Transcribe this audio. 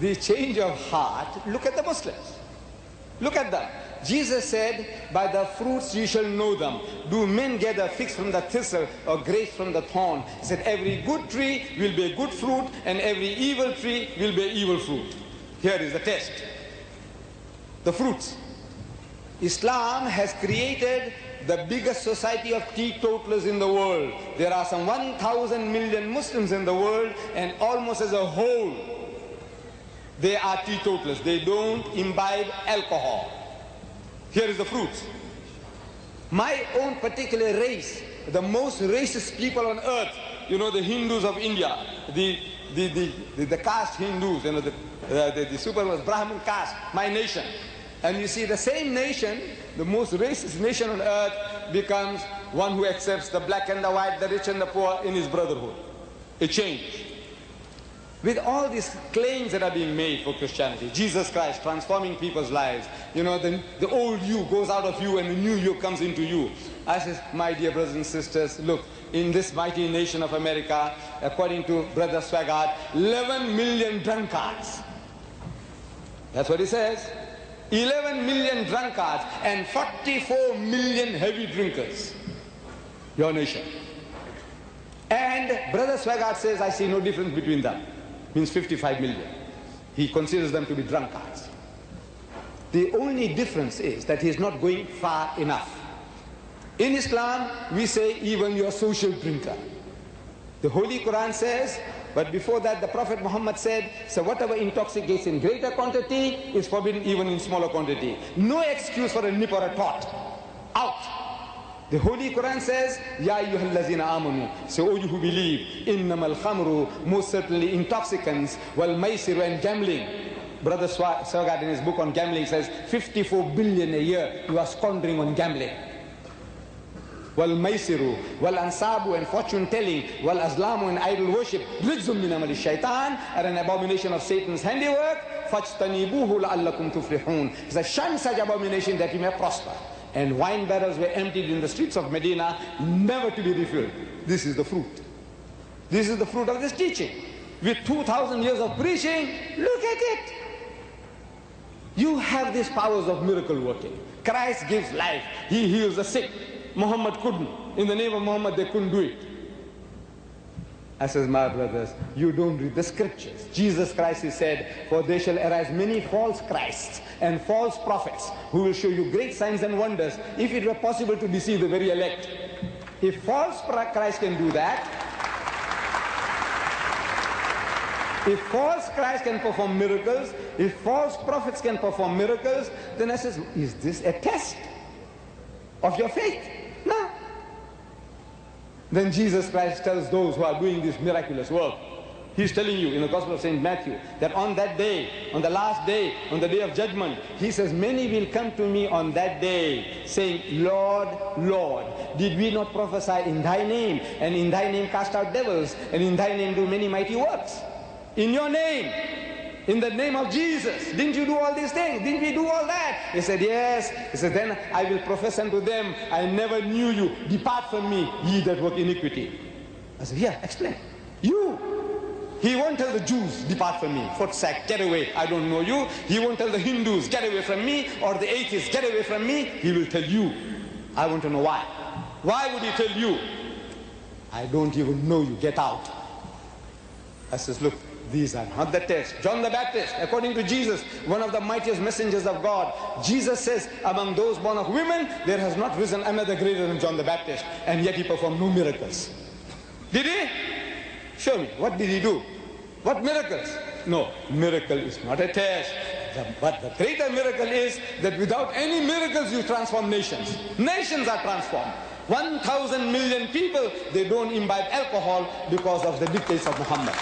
the change of heart, look at the Muslims. Look at them. Jesus said, by the fruits you shall know them. Do men gather figs from the thistle or grapes from the thorn? He said, every good tree will bear good fruit, and every evil tree will bear evil fruit. Here is the test. The fruits. Islam has created the biggest society of teetotalers in the world. There are some 1,000 million Muslims in the world, and almost as a whole, they are teetotalers. They don't imbibe alcohol. Here is the fruits. My own particular race, the most racist people on earth, you know, the Hindus of India, the caste Hindus, you know, the super Brahmin caste, my nation. And you see the same nation, the most racist nation on earth, becomes one who accepts the black and the white, the rich and the poor in his brotherhood. A change. With all these claims that are being made for Christianity, Jesus Christ transforming people's lives, you know, the old you goes out of you and the new you comes into you. I says, my dear brothers and sisters, look, in this mighty nation of America, according to Brother Swaggart, 11 million drunkards. That's what he says. 11 million drunkards and 44 million heavy drinkers. Your nation. And Brother Swaggart says, I see no difference between them. Means 55 million. He considers them to be drunkards. The only difference is that he is not going far enough. In Islam, we say even your social drinker. The Holy Quran says, but before that the Prophet Muhammad said, so whatever intoxicates in greater quantity is forbidden even in smaller quantity. No excuse for a nip or a tot. Out. The Holy Quran says, Ya ayyuhallazina amanu, so all you who believe, innamal khamru, most certainly intoxicants, wal maisiru, and gambling. Brother Swaggart in his book on gambling says 54 billion a year you are squandering on gambling. Wal maisiru, wal ansabu, and fortune telling, wal azlamu, and idol worship, rijzum min amali shaitan, are an abomination of Satan's handiwork. Fajtanibuhu la'allakum tuflihun. It's a shun such abomination that you may prosper. And wine barrels were emptied in the streets of Medina, never to be refilled. This is the fruit. This is the fruit of this teaching. With 2,000 years of preaching, look at it. You have these powers of miracle working. Christ gives life. He heals the sick. Muhammad couldn't. In the name of Muhammad, they couldn't do it. I says, my brothers, you don't read the scriptures. Jesus Christ, he said, for there shall arise many false Christs and false prophets who will show you great signs and wonders if it were possible to deceive the very elect. If false Christ can do that, if false Christ can perform miracles, if false prophets can perform miracles, then I says, is this a test of your faith? No. Then Jesus Christ tells those who are doing this miraculous work, he's telling you in the Gospel of St. Matthew that on that day, on the last day, on the day of judgment, he says, many will come to me on that day saying, Lord, Lord, did we not prophesy in thy name, and in thy name cast out devils, and in thy name do many mighty works? In your name, in the name of Jesus, didn't you do all these things? Didn't we do all that? He said, yes. He said, then I will profess unto them, I never knew you. Depart from me, ye that work iniquity. I said, yeah, explain. You. He won't tell the Jews, depart from me. Footsack, get away, I don't know you. He won't tell the Hindus, get away from me, or the atheists, get away from me. He will tell you. I want to know why. Why would he tell you? I don't even know you, get out. I says, look, these are not the test. John the Baptist, according to Jesus, one of the mightiest messengers of God, Jesus says, among those born of women, there has not risen another greater than John the Baptist, and yet he performed no miracles. Did he? Show me. What did he do? What miracles? No, miracle is not a test. But the greater miracle is that without any miracles you transform nations. Nations are transformed. 1,000 million people, they don't imbibe alcohol because of the dictates of Muhammad.